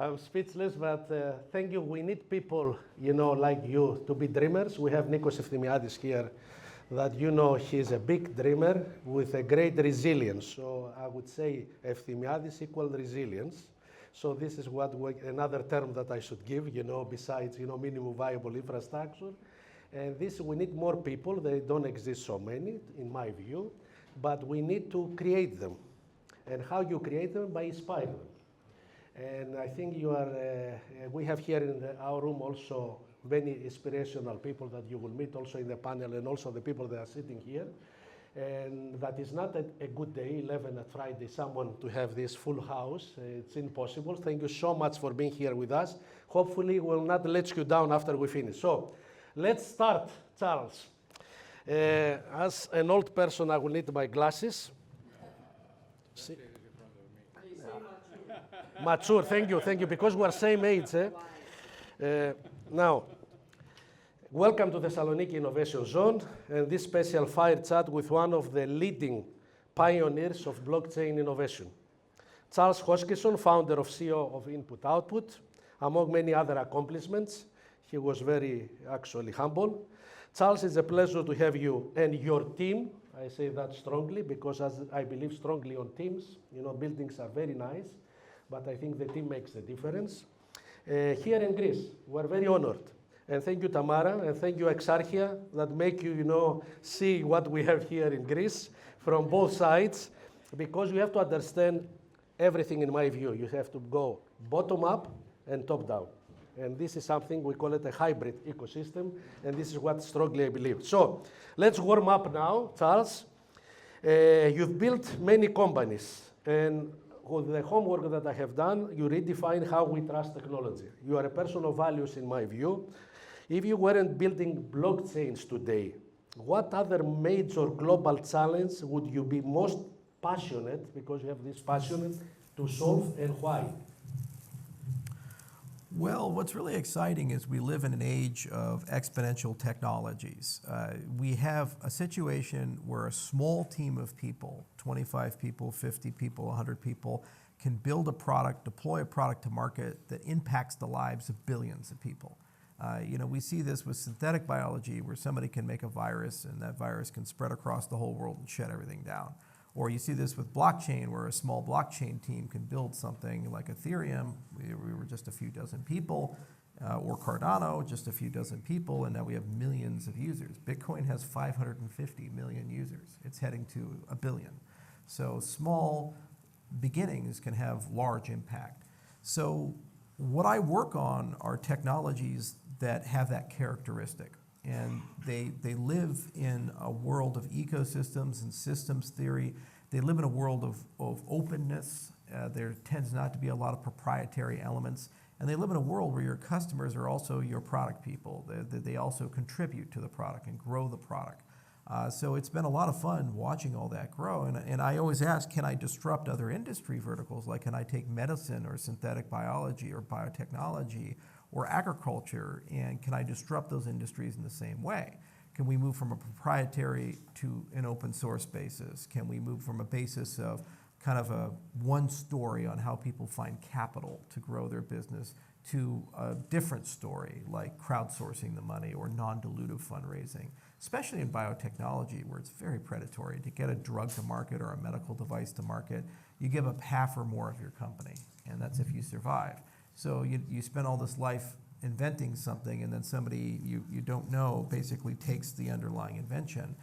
I'm speechless, but thank you. We need people, like you, to be dreamers. We have Nikos Ftimiadis here, that he's a big dreamer with a great resilience. So I would say Ftimiadis equal resilience. So this is another term that I should give, besides, minimum viable infrastructure. And we need more people. They don't exist so many, in my view, but we need to create them. And how you create them? By inspiring them. And I think we have here in our room also many inspirational people that you will meet also in the panel, and also the people that are sitting here. And that is not a good day, 11 at Friday, someone to have this full house. It's impossible. Thank you so much for being here with us. Hopefully we'll not let you down after we finish. So let's start, Charles. As an old person, I will need my glasses. See? Mature, thank you, because we are same age. Now, welcome to Thessaloniki Innovation Zone, and this special fire chat with one of the leading pioneers of blockchain innovation. Ch.Hoskinson, founder of CEO of Input Output, among many other accomplishments. He was very actually humble. Charles, it's a pleasure to have you and your team. I say that strongly because as I believe strongly on teams. Buildings are very nice, but I think the team makes the difference. Here in Greece, we're very honored. And thank you, Tamara, and thank you, Exarchia, that make you, see what we have here in Greece from both sides, because you have to understand everything in my view. You have to go bottom up and top down. And this is something, we call it a hybrid ecosystem, and this is what strongly I believe. So let's warm up now, Charles. You've built many companies, and with the homework that I have done, you redefine how we trust technology. You are a person of values in my view. If you weren't building blockchains today, what other major global challenge would you be most passionate, because you have this passion, to solve, and why? Well, what's really exciting is we live in an age of exponential technologies. We have a situation where a small team of people, 25 people, 50 people, 100 people, can build a product, deploy a product to market that impacts the lives of billions of people. We see this with synthetic biology, where somebody can make a virus and that virus can spread across the whole world and shut everything down. Or you see this with blockchain, where a small blockchain team can build something like Ethereum. We were just a few dozen people, or Cardano, just a few dozen people, and now we have millions of users. Bitcoin has 550 million users. It's heading to 1 billion. So small beginnings can have large impact. So what I work on are technologies that have that characteristic. And they live in a world of ecosystems and systems theory. They live in a world of openness. There tends not to be a lot of proprietary elements. And they live in a world where your customers are also your product people. They also contribute to the product and grow the product. So it's been a lot of fun watching all that grow. And I always ask, can I disrupt other industry verticals? Like, can I take medicine or synthetic biology or biotechnology or agriculture, and can I disrupt those industries in the same way? Can we move from a proprietary to an open source basis? Can we move from a basis of kind of a one story on how people find capital to grow their business to a different story, like crowdsourcing the money or non-dilutive fundraising, especially in biotechnology, where it's very predatory. To get a drug to market or a medical device to market, you give up half or more of your company, and that's if you survive. So you spend all this life inventing something, and then somebody you don't know basically takes the underlying invention.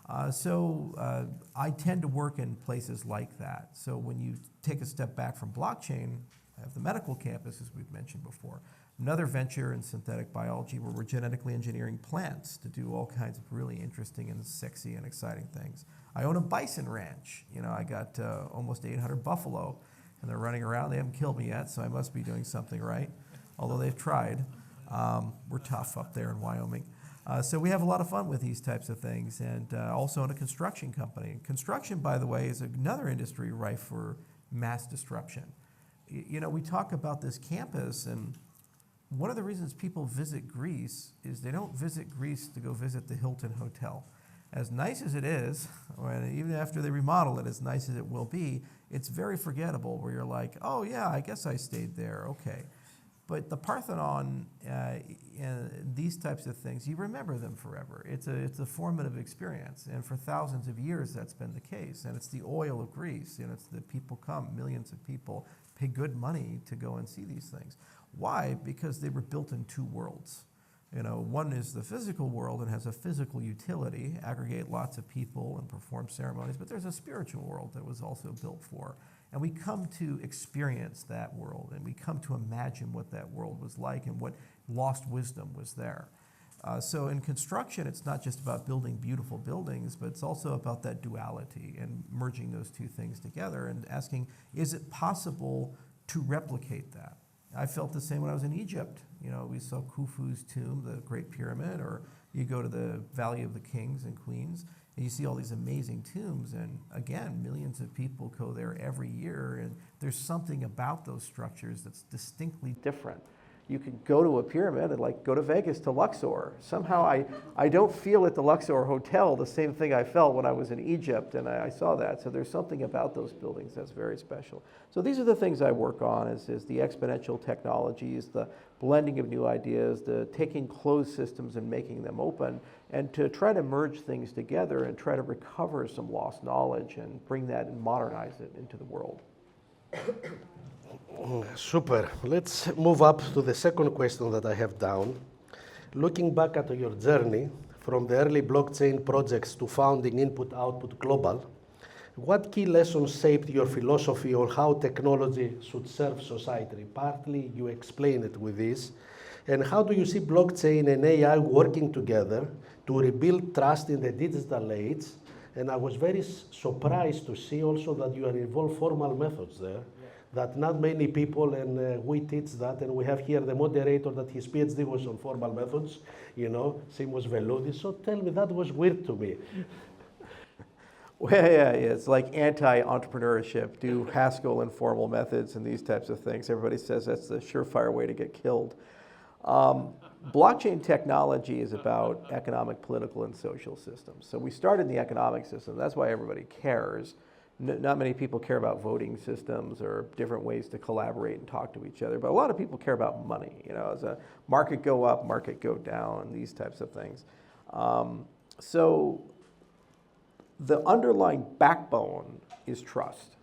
I tend to work in places like that. So when you take a step back from blockchain, I have the medical campus, as we've mentioned before. Another venture in synthetic biology where we're genetically engineering plants to do all kinds of really interesting and sexy and exciting things. I own a bison ranch. I got almost 800 buffalo, and they're running around. They haven't killed me yet, so I must be doing something right, although they've tried. We're tough up there in Wyoming. So we have a lot of fun with these types of things, and also in a construction company. Construction, by the way, is another industry rife for mass disruption. We talk about this campus, and one of the reasons people visit Greece is they don't visit Greece to go visit the Hilton Hotel. as nice as it is, even after they remodel it, as nice as it will be, it's very forgettable where you're like, oh yeah, I guess I stayed there, okay. But the Parthenon, these types of things, you remember them forever. It's a formative experience, and for thousands of years that's been the case. And it's the oil of Greece. It's the people come, millions of people pay good money to go and see these things. Why? Because they were built in two worlds. One is the physical world and has a physical utility, aggregate lots of people and perform ceremonies. But there's a spiritual world that was also built for. And we come to experience that world, and we come to imagine what that world was like and what lost wisdom was there. So in construction, it's not just about building beautiful buildings, but it's also about that duality and merging those two things together and asking, is it possible to replicate that? I felt the same when I was in Egypt. We saw Khufu's tomb, the Great Pyramid, or you go to the Valley of the Kings and Queens, and you see all these amazing tombs, and again, millions of people go there every year, and there's something about those structures that's distinctly different. You could go to a pyramid and go to Vegas to Luxor. Somehow I don't feel at the Luxor Hotel the same thing I felt when I was in Egypt, and I saw that. So there's something about those buildings that's very special. So these are the things I work on, is the exponential technologies, the blending of new ideas, the taking closed systems and making them open, and to try to merge things together and try to recover some lost knowledge and bring that and modernize it into the world. Super. Let's move up to the second question that I have down. Looking back at your journey from the early blockchain projects to founding Input Output Global, what key lessons shaped your philosophy on how technology should serve society? Partly you explain it with this. And how do you see blockchain and AI working together to rebuild trust in the digital age? And I was very surprised to see also that you are involved formal methods there. That not many people, and we teach that, and we have here the moderator that his PhD was on formal methods, same was Veloudis. So tell me, that was weird to me. Well, yeah, it's like anti-entrepreneurship, do Haskell and formal methods and these types of things. Everybody says that's the surefire way to get killed. Blockchain technology is about economic, political, and social systems. So we started in the economic system. That's why everybody cares. Not many people care about voting systems or different ways to collaborate and talk to each other, but a lot of people care about money. As a market go up, market go down, these types of things. So the underlying backbone is trust.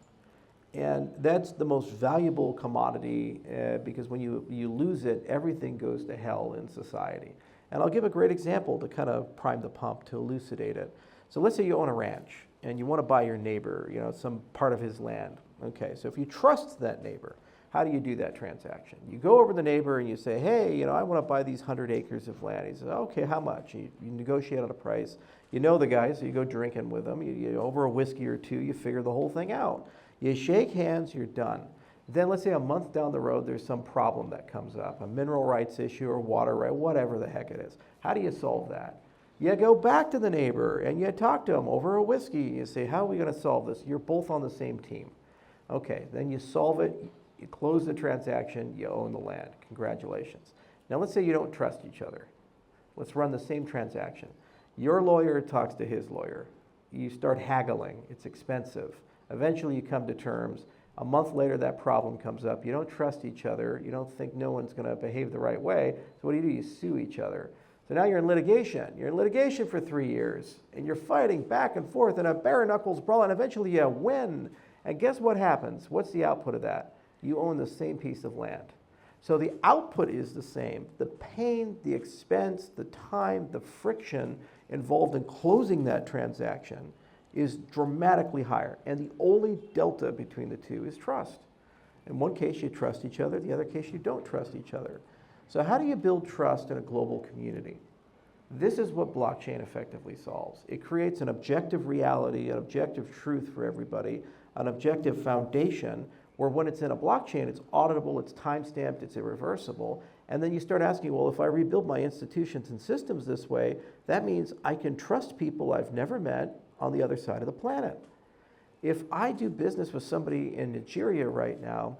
And that's the most valuable commodity because when you lose it, everything goes to hell in society. And I'll give a great example to kind of prime the pump, to elucidate it. So let's say you own a ranch and you want to buy your neighbor, some part of his land. Okay, so if you trust that neighbor, how do you do that transaction? You go over to the neighbor and you say, hey, I want to buy these 100 acres of land. He says, okay, how much? You negotiate on a price. You know the guy, so you go drinking with him. You over a whiskey or two, you figure the whole thing out. You shake hands, you're done. Then let's say a month down the road, there's some problem that comes up, a mineral rights issue or water right, whatever the heck it is. How do you solve that? You go back to the neighbor and you talk to him over a whiskey. You say, how are we going to solve this? You're both on the same team. Okay, then you solve it, you close the transaction, you own the land. Congratulations. Now let's say you don't trust each other. Let's run the same transaction. Your lawyer talks to his lawyer. You start haggling. It's expensive. Eventually you come to terms. A month later that problem comes up. You don't trust each other. You don't think no one's going to behave the right way. So what do? You sue each other. So now you're in litigation. You're in litigation for 3 years, and you're fighting back and forth in a bare knuckles brawl, and eventually you win. And guess what happens? What's the output of that? You own the same piece of land. So the output is the same. The pain, the expense, the time, the friction involved in closing that transaction is dramatically higher. And the only delta between the two is trust. In one case, you trust each other. The other case, you don't trust each other. So how do you build trust in a global community? This is what blockchain effectively solves. It creates an objective reality, an objective truth for everybody, an objective foundation where when it's in a blockchain, it's auditable, it's time-stamped, it's irreversible. And then you start asking, well, if I rebuild my institutions and systems this way, that means I can trust people I've never met on the other side of the planet. If I do business with somebody in Nigeria right now,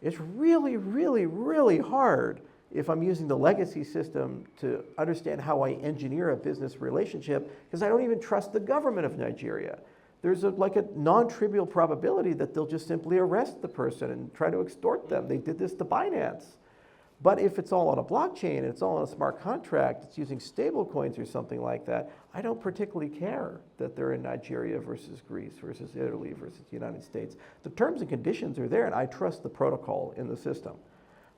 it's really, really, really hard if I'm using the legacy system to understand how I engineer a business relationship, because I don't even trust the government of Nigeria. There's like a non-trivial probability that they'll just simply arrest the person and try to extort them. They did this to Binance. But if it's all on a blockchain and it's all on a smart contract, it's using stable coins or something like that, I don't particularly care that they're in Nigeria versus Greece versus Italy versus the United States. The terms and conditions are there, and I trust the protocol in the system.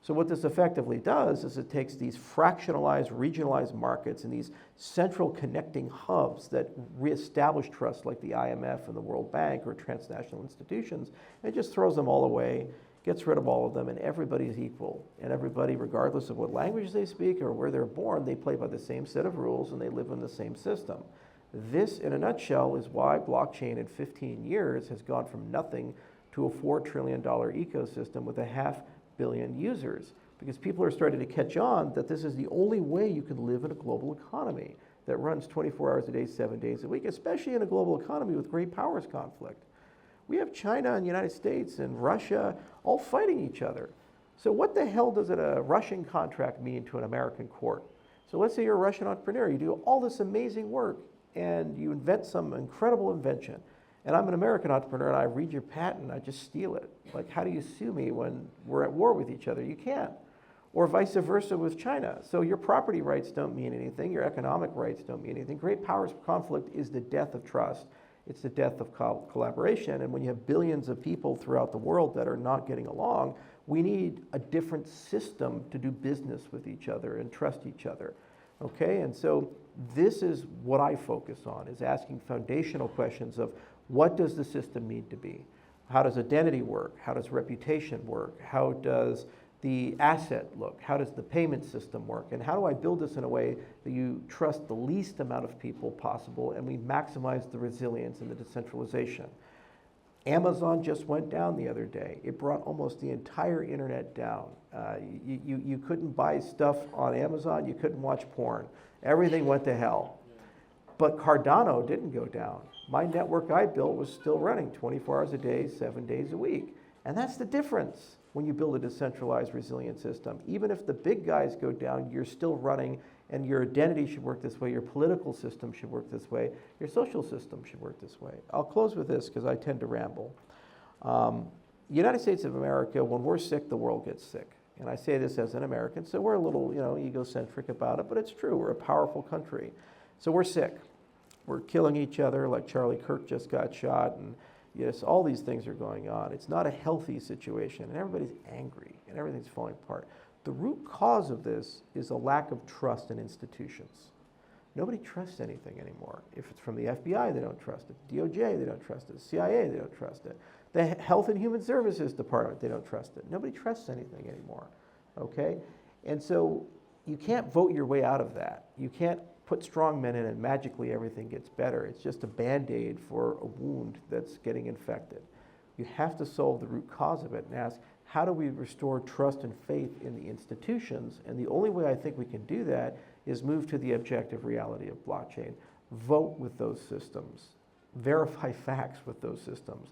So what this effectively does is it takes these fractionalized, regionalized markets and these central connecting hubs that reestablish trust like the IMF and the World Bank or transnational institutions, and just throws them all away, gets rid of all of them, and everybody's equal. And everybody, regardless of what language they speak or where they're born, they play by the same set of rules and they live in the same system. This, in a nutshell, is why blockchain in 15 years has gone from nothing to a $4 trillion ecosystem with 500 million users, because people are starting to catch on that this is the only way you can live in a global economy that runs 24 hours a day, 7 days a week, especially in a global economy with great powers conflict. We have China and the United States and Russia all fighting each other. So what the hell does a Russian contract mean to an American court? So let's say you're a Russian entrepreneur, you do all this amazing work and you invent some incredible invention. And I'm an American entrepreneur and I read your patent, I just steal it. Like, how do you sue me when we're at war with each other? You can't. Or vice versa with China. So your property rights don't mean anything, your economic rights don't mean anything. Great powers conflict is the death of trust. It's the death of collaboration. And when you have billions of people throughout the world that are not getting along, we need a different system to do business with each other and trust each other. Okay, and so this is what I focus on, is asking foundational questions of what does the system need to be? How does identity work? How does reputation work? How does the asset look? How does the payment system work? And how do I build this in a way that you trust the least amount of people possible and we maximize the resilience and the decentralization? Amazon just went down the other day. It brought almost the entire internet down. You couldn't buy stuff on Amazon. You couldn't watch porn. Everything went to hell. But Cardano didn't go down. My network I built was still running 24 hours a day, 7 days a week. And that's the difference when you build a decentralized, resilient system. Even if the big guys go down, you're still running, and your identity should work this way, your political system should work this way, your social system should work this way. I'll close with this because I tend to ramble. The United States of America, when we're sick, the world gets sick. And I say this as an American, so we're a little, egocentric about it, but it's true. We're a powerful country. So we're sick. We're killing each other, like Charlie Kirk just got shot, and yes, all these things are going on. It's not a healthy situation, and everybody's angry, and everything's falling apart. The root cause of this is a lack of trust in institutions. Nobody trusts anything anymore. If it's from the FBI, they don't trust it. DOJ, they don't trust it. CIA, they don't trust it. The Health and Human Services Department, they don't trust it. Nobody trusts anything anymore, okay? And so you can't vote your way out of that. You can't put strong men in and magically everything gets better. It's just a Band-Aid for a wound that's getting infected. You have to solve the root cause of it and ask, how do we restore trust and faith in the institutions? And the only way I think we can do that is move to the objective reality of blockchain. Vote with those systems. Verify facts with those systems.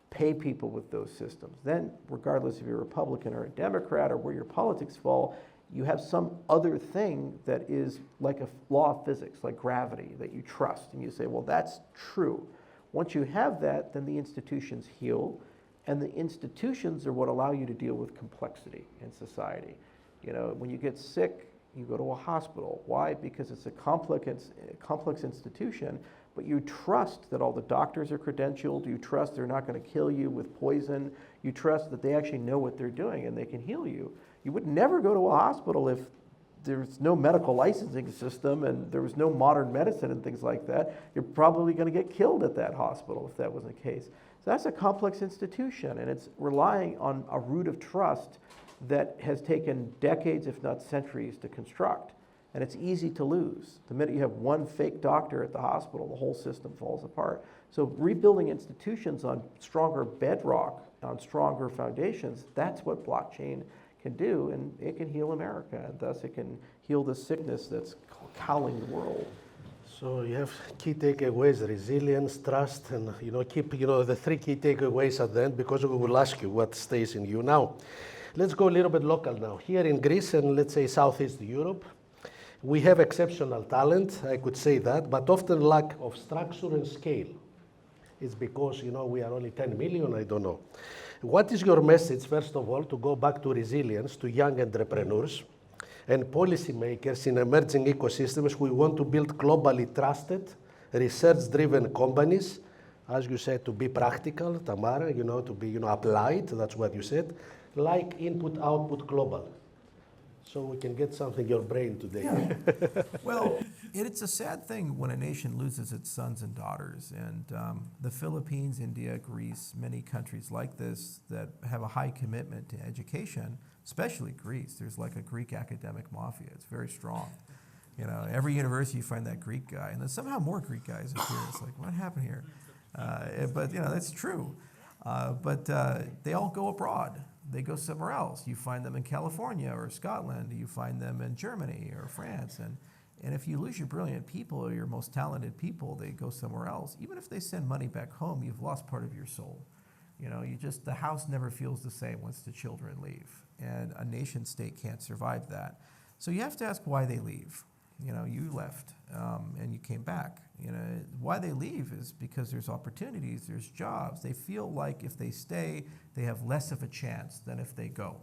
Pay people with those systems. Then, regardless if you're a Republican or a Democrat or where your politics fall, you have some other thing that is like a law of physics, like gravity, that you trust. And you say, well, that's true. Once you have that, then the institutions heal. And the institutions are what allow you to deal with complexity in society. When you get sick, you go to a hospital. Why? Because it's a complex institution, but you trust that all the doctors are credentialed. You trust they're not going to kill you with poison. You trust that they actually know what they're doing and they can heal you. You would never go to a hospital if there's no medical licensing system and there was no modern medicine and things like that. You're probably going to get killed at that hospital if that was the case. So that's a complex institution, and it's relying on a root of trust that has taken decades, if not centuries, to construct. And it's easy to lose. The minute you have one fake doctor at the hospital, the whole system falls apart. So rebuilding institutions on stronger bedrock, on stronger foundations, that's what blockchain can do, and it can heal America, and thus it can heal the sickness that's cowling the world. So you have key takeaways: resilience, trust, and keep the three key takeaways at the end, because we will ask you what stays in you now. Let's go a little bit local now. Here in Greece and let's say Southeast Europe, we have exceptional talent, I could say that, but often lack of structure and scale. It's because, we are only 10 million, I don't know. What is your message, first of all, to go back to resilience, to young entrepreneurs and policymakers in emerging ecosystems who want to build globally trusted, research-driven companies, as you said, to be practical, Tamara, to be, applied, that's what you said, like input, output, global. So we can get something in your brain today. Yeah. Well, it's a sad thing when a nation loses its sons and daughters. And the Philippines, India, Greece, many countries like this that have a high commitment to education, especially Greece. There's like a Greek academic mafia. It's very strong. Every university you find that Greek guy. And then somehow more Greek guys appear. It's like, what happened here? But that's true. But they all go abroad. They go somewhere else. You find them in California or Scotland. You find them in Germany or France. And if you lose your brilliant people or your most talented people, they go somewhere else. Even if they send money back home, you've lost part of your soul. The house never feels the same once the children leave. And a nation state can't survive that. So you have to ask why they leave. You left and you came back. Why they leave is because there's opportunities, there's jobs. They feel like if they stay, they have less of a chance than if they go.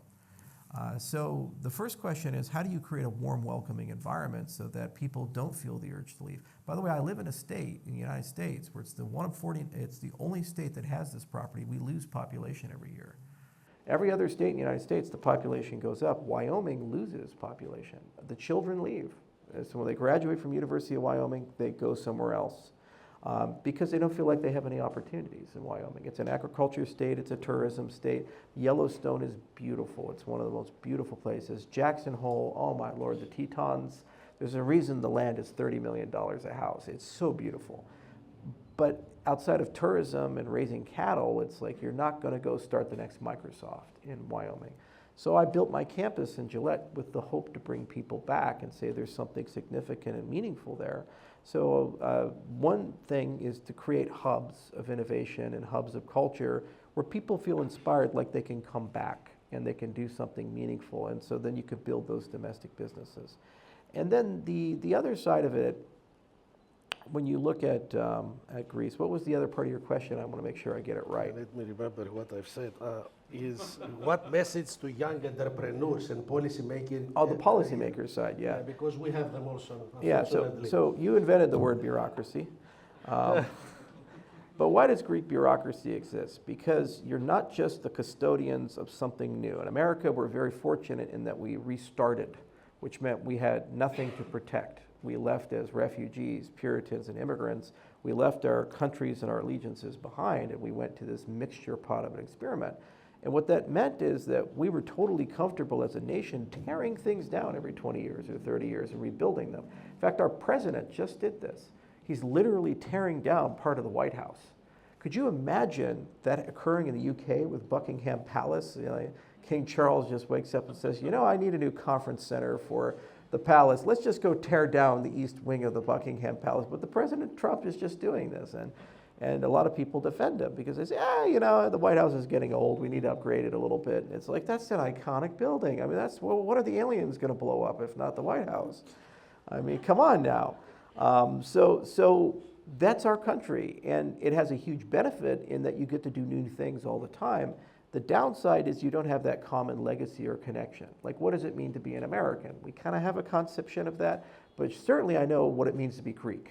So the first question is, how do you create a warm, welcoming environment so that people don't feel the urge to leave? By the way, I live in a state in the United States where it's the only state that has this property. We lose population every year. Every other state in the United States, the population goes up. Wyoming loses population. The children leave. So when they graduate from University of Wyoming, they go somewhere else because they don't feel like they have any opportunities in Wyoming. It's an agriculture state. It's a tourism state. Yellowstone is beautiful. It's one of the most beautiful places. Jackson Hole, oh my Lord, the Tetons. There's a reason the land is $30 million a house. It's so beautiful. But outside of tourism and raising cattle, it's like you're not going to go start the next Microsoft in Wyoming. So I built my campus in Gillette with the hope to bring people back and say there's something significant and meaningful there. So one thing is to create hubs of innovation and hubs of culture where people feel inspired like they can come back and they can do something meaningful. And so then you could build those domestic businesses. And then the other side of it, when you look at Greece, what was the other part of your question? I want to make sure I get it right. Let me remember what I've said. Is what message to young entrepreneurs and policymakers? Oh, the policymaker side, yeah. Because we have them also. Yeah, so you invented the word bureaucracy. But why does Greek bureaucracy exist? Because you're not just the custodians of something new. In America, we're very fortunate in that we restarted, which meant we had nothing to protect. We left as refugees, Puritans, and immigrants. We left our countries and our allegiances behind, and we went to this mixture pot of an experiment. And what that meant is that we were totally comfortable as a nation tearing things down every 20 years or 30 years and rebuilding them. In fact, our president just did this. He's literally tearing down part of the White House. Could you imagine that occurring in the UK with Buckingham Palace? King Charles just wakes up and says, I need a new conference center for the palace. Let's just go tear down the east wing of the Buckingham Palace. But the President Trump is just doing this. And a lot of people defend him because they say, the White House is getting old. We need to upgrade it a little bit. And it's like, that's an iconic building. I mean, what are the aliens going to blow up if not the White House? I mean, come on now. So that's our country. And it has a huge benefit in that you get to do new things all the time. The downside is you don't have that common legacy or connection. Like, what does it mean to be an American? We kind of have a conception of that, but certainly I know what it means to be Greek.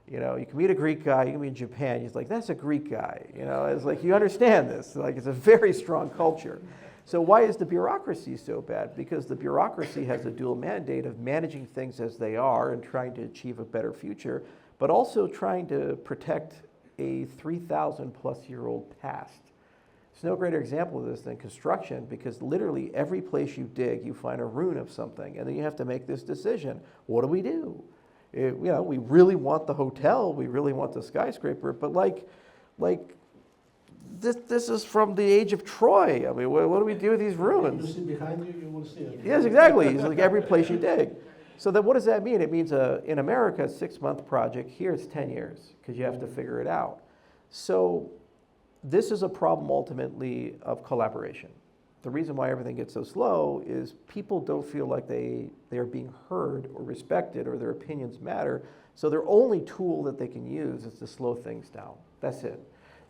You can meet a Greek guy, you can be in Japan, he's like, that's a Greek guy. It's like, you understand this. Like, it's a very strong culture. So why is the bureaucracy so bad? Because the bureaucracy has a dual mandate of managing things as they are and trying to achieve a better future, but also trying to protect a 3,000 plus year old past. There's no greater example of this than construction, because literally every place you dig, you find a ruin of something, and then you have to make this decision. What do we do? We really want the hotel, we really want the skyscraper, but this is from the age of Troy. I mean, what do we do with these ruins? You see behind you, you will see it. Yes, exactly. It's like every place you dig. So then what does that mean? It means in America, a 6-month project. Here it's 10 years, because you have to figure it out. So this is a problem ultimately of collaboration. the reason why everything gets so slow is people don't feel like they are being heard or respected or their opinions matter. So their only tool that they can use is to slow things down. That's it.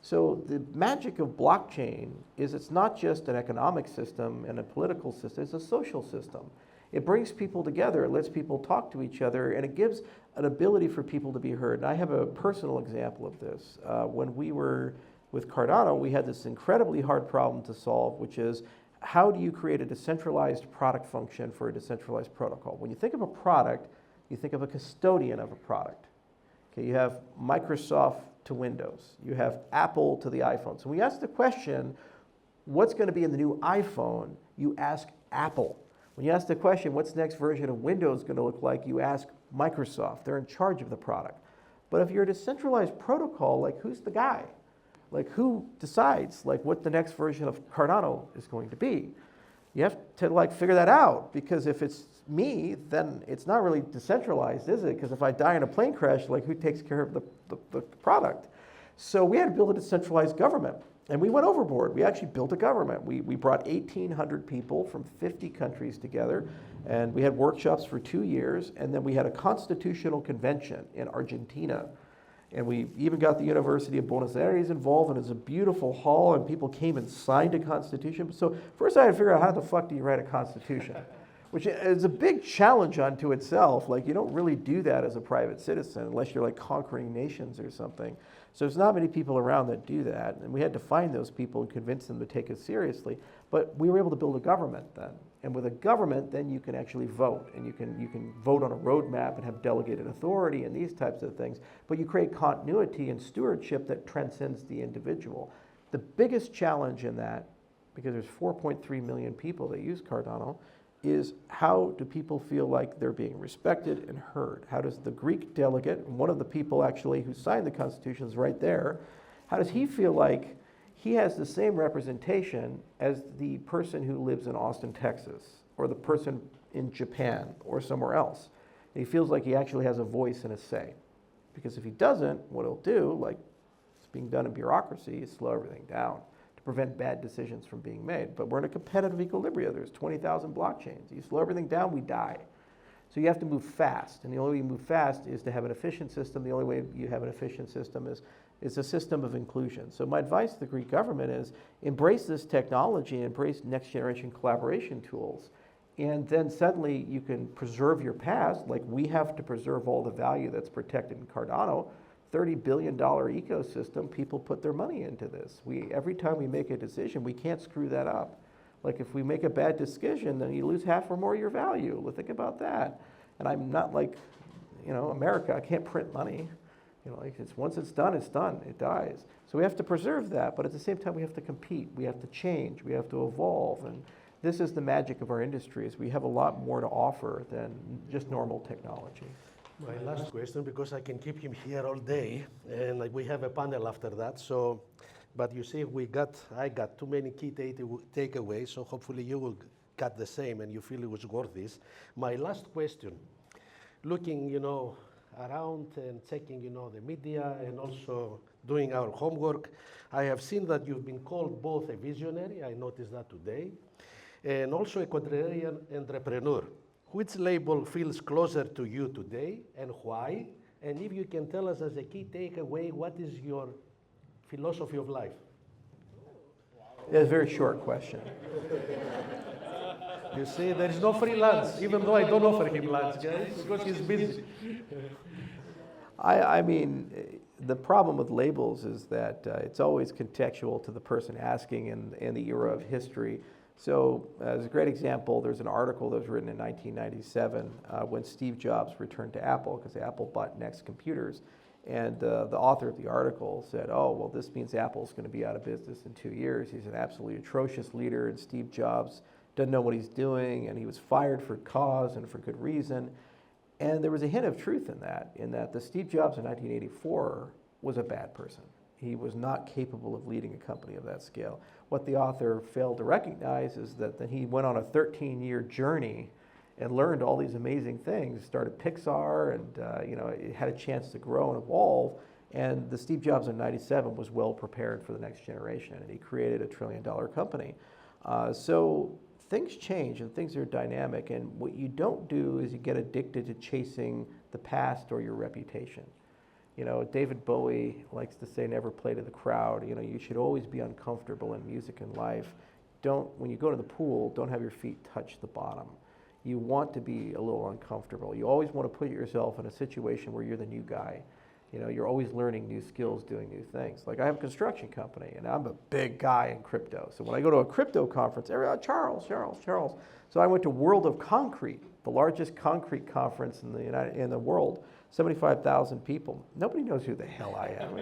So the magic of blockchain is it's not just an economic system and a political system, it's a social system. It brings people together, it lets people talk to each other, and it gives an ability for people to be heard. And I have a personal example of this. When we were with Cardano, we had this incredibly hard problem to solve, which is how do you create a decentralized product function for a decentralized protocol? When you think of a product, you think of a custodian of a product. Okay, you have Microsoft to Windows. You have Apple to the iPhone. So when you ask the question, what's going to be in the new iPhone, you ask Apple. When you ask the question, what's the next version of Windows going to look like, you ask Microsoft. They're in charge of the product. But if you're a decentralized protocol, like who's the guy? Like who decides like what the next version of Cardano is going to be? You have to like figure that out, because if it's me, then it's not really decentralized, is it? Because if I die in a plane crash, like who takes care of the product? So we had to build a decentralized government, and we went overboard. We actually built a government. We brought 1,800 people from 50 countries together, and we had workshops for 2 years, and then we had a constitutional convention in Argentina. And we even got the University of Buenos Aires involved, and it was a beautiful hall, and people came and signed a constitution. So first I had to figure out how the fuck do you write a constitution? Which is a big challenge unto itself. Like you don't really do that as a private citizen unless you're like conquering nations or something. So there's not many people around that do that. And we had to find those people and convince them to take it seriously. But we were able to build a government then. And with a government, then you can actually vote. And you can vote on a roadmap and have delegated authority and these types of things. But you create continuity and stewardship that transcends the individual. The biggest challenge in that, because there's 4.3 million people that use Cardano, is how do people feel like they're being respected and heard? How does the Greek delegate, one of the people actually who signed the Constitution is right there, how does he feel like he has the same representation as the person who lives in Austin, Texas, or the person in Japan or somewhere else? And he feels like he actually has a voice and a say. Because if he doesn't, what he'll do, like it's being done in bureaucracy, is slow everything down to prevent bad decisions from being made. But we're in a competitive equilibrium. There's 20,000 blockchains. You slow everything down, we die. So you have to move fast. And the only way you move fast is to have an efficient system. The only way you have an efficient system is a system of inclusion. So my advice to the Greek government is embrace this technology, embrace next generation collaboration tools. And then suddenly you can preserve your past, like we have to preserve all the value that's protected in Cardano. $30 billion ecosystem, people put their money into this. Every time we make a decision, we can't screw that up. Like if we make a bad decision, then you lose half or more of your value. Well, think about that. And I'm not like, America, I can't print money. Like once it's done, it dies. So we have to preserve that, but at the same time we have to compete, we have to change, we have to evolve. And this is the magic of our industry, is we have a lot more to offer than just normal technology. My last question, because I can keep him here all day, and we have a panel after that. So, but you see, I got too many key takeaways. So hopefully you will got the same, and you feel it was worth this. My last question, looking, around and checking, the media, and also doing our homework, I have seen that you've been called both a visionary. I noticed that today, and also a contrarian entrepreneur. Which label feels closer to you today and why? And if you can tell us as a key takeaway, what is your philosophy of life? It's a very short question. You see, there is no free lunch, even though I don't offer him lunch, guys, because he's busy. I mean, the problem with labels is that it's always contextual to the person asking in the era of history. So as a great example, there's an article that was written in 1997 when Steve Jobs returned to Apple, because Apple bought Next Computers. And the author of the article said, oh, well, this means Apple's going to be out of business in 2 years. He's an absolutely atrocious leader, and Steve Jobs doesn't know what he's doing, and he was fired for cause and for good reason. And there was a hint of truth in that the Steve Jobs in 1984 was a bad person. He was not capable of leading a company of that scale. What the author failed to recognize is that he went on a 13-year journey and learned all these amazing things, started Pixar, and it had a chance to grow and evolve. And the Steve Jobs in 97 was well prepared for the next generation, and he created a $1 trillion company. So things change and things are dynamic, and what you don't do is you get addicted to chasing the past or your reputation. You know, David Bowie likes to say, never play to the crowd. You know, you should always be uncomfortable in music and life. When you go to the pool, don't have your feet touch the bottom. You want to be a little uncomfortable. You always want to put yourself in a situation where you're the new guy. You know, you're always learning new skills, doing new things. Like I have a construction company, and I'm a big guy in crypto. So when I go to a crypto conference, Charles. So I went to World of Concrete, the largest concrete conference in the world, 75,000 people. Nobody knows who the hell I am.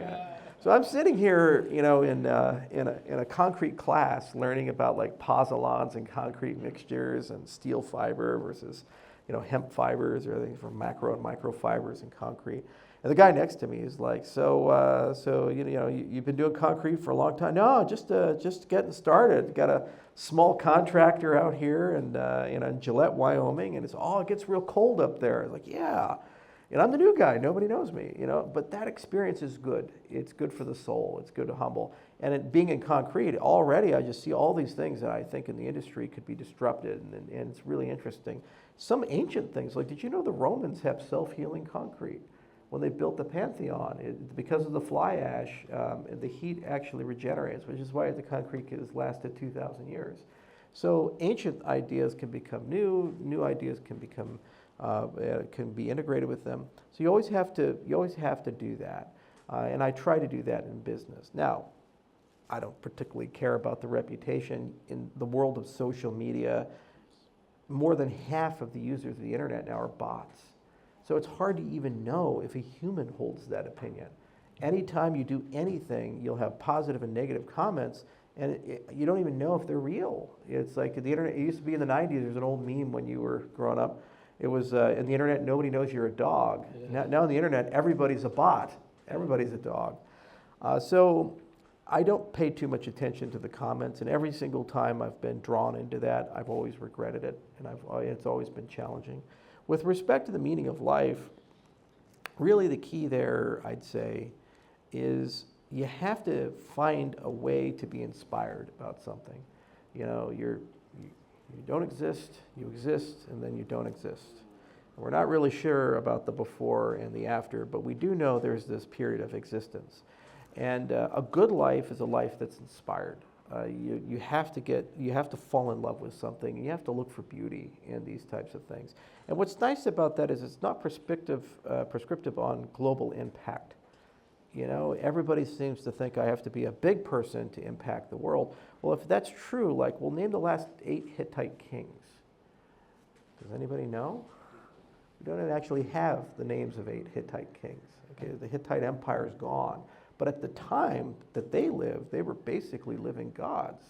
So I'm sitting here, you know, in a concrete class, learning about like pozzolans and concrete mixtures and steel fiber versus, you know, hemp fibers or everything from macro and micro fibers in concrete. And the guy next to me is like, so you know, you've been doing concrete for a long time? No, just getting started. Got a small contractor out here, and you know, in Gillette, Wyoming, and it gets real cold up there. Like, yeah, and I'm the new guy. Nobody knows me, you know. But that experience is good. It's good for the soul. It's good to humble. And being in concrete, already I just see all these things that I think in the industry could be disrupted, and it's really interesting. Some ancient things, like, did you know the Romans have self-healing concrete? When they built the Pantheon, because of the fly ash, the heat actually regenerates, which is why the concrete has lasted 2,000 years. So ancient ideas can become new ideas can become can be integrated with them. So you always have to do that, and I try to do that in business. Now, I don't particularly care about the reputation in the world of social media. More than half of the users of the internet now are bots. So it's hard to even know if a human holds that opinion. Anytime you do anything, you'll have positive and negative comments, and you don't even know if they're real. It's like the internet, it used to be in the 90s, there's an old meme when you were growing up. It was, in the internet, nobody knows you're a dog. Yeah. Now in the internet, everybody's a bot. Everybody's a dog. So I don't pay too much attention to the comments, and every single time I've been drawn into that, I've always regretted it, and it's always been challenging. With respect to the meaning of life, really the key there, I'd say, is you have to find a way to be inspired about something. You know, you don't exist, you exist, and then you don't exist. And we're not really sure about the before and the after, but we do know there's this period of existence. And a good life is a life that's inspired. You have to fall in love with something. You have to look for beauty in these types of things. And what's nice about that is it's not prescriptive on global impact. You know, everybody seems to think I have to be a big person to impact the world. Well, if that's true, like, well, name the last 8 Hittite kings. Does anybody know? We don't actually have the names of 8 Hittite kings. Okay, the Hittite Empire is gone. But at the time that they lived, they were basically living gods.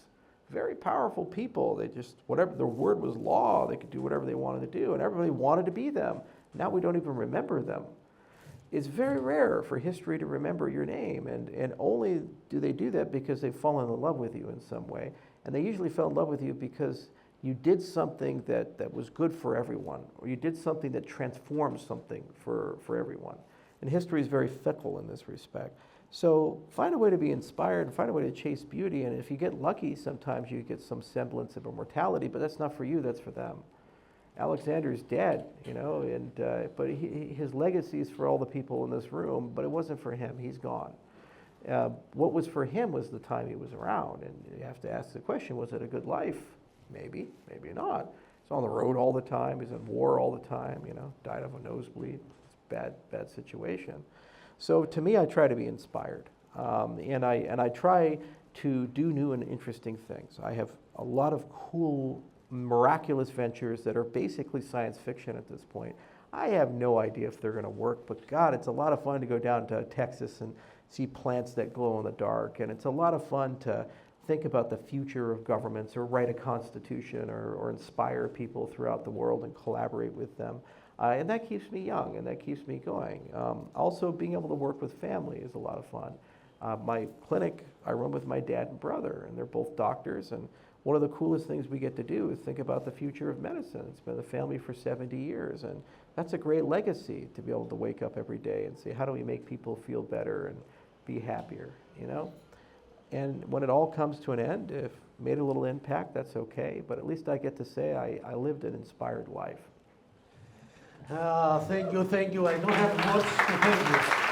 Very powerful people. They just, whatever, their word was law. They could do whatever they wanted to do, and everybody wanted to be them. Now we don't even remember them. It's very rare for history to remember your name, and only do they do that because they've fallen in love with you in some way. And they usually fell in love with you because you did something that was good for everyone, or you did something that transformed something for everyone. And history is very fickle in this respect. So find a way to be inspired and find a way to chase beauty. And if you get lucky, sometimes you get some semblance of immortality, but that's not for you, that's for them. Alexander's dead, you know, but his legacy is for all the people in this room, but it wasn't for him, he's gone. What was for him was the time he was around, and you have to ask the question, was it a good life? Maybe, maybe not. He's on the road all the time, he's in war all the time, you know, died of a nosebleed. It's a bad situation. So to me, I try to be inspired, and I try to do new and interesting things. I have a lot of cool, miraculous ventures that are basically science fiction at this point. I have no idea if they're going to work, but God, it's a lot of fun to go down to Texas and see plants that glow in the dark, and it's a lot of fun to think about the future of governments or write a constitution or inspire people throughout the world and collaborate with them. And that keeps me young, and that keeps me going. Also, being able to work with family is a lot of fun. My clinic, I run with my dad and brother, and they're both doctors. And one of the coolest things we get to do is think about the future of medicine. It's been the family for 70 years, and that's a great legacy to be able to wake up every day and say, how do we make people feel better and be happier, you know? And when it all comes to an end, if made a little impact, that's okay, but at least I get to say I lived an inspired life. Thank you, thank you. I don't have much to thank you.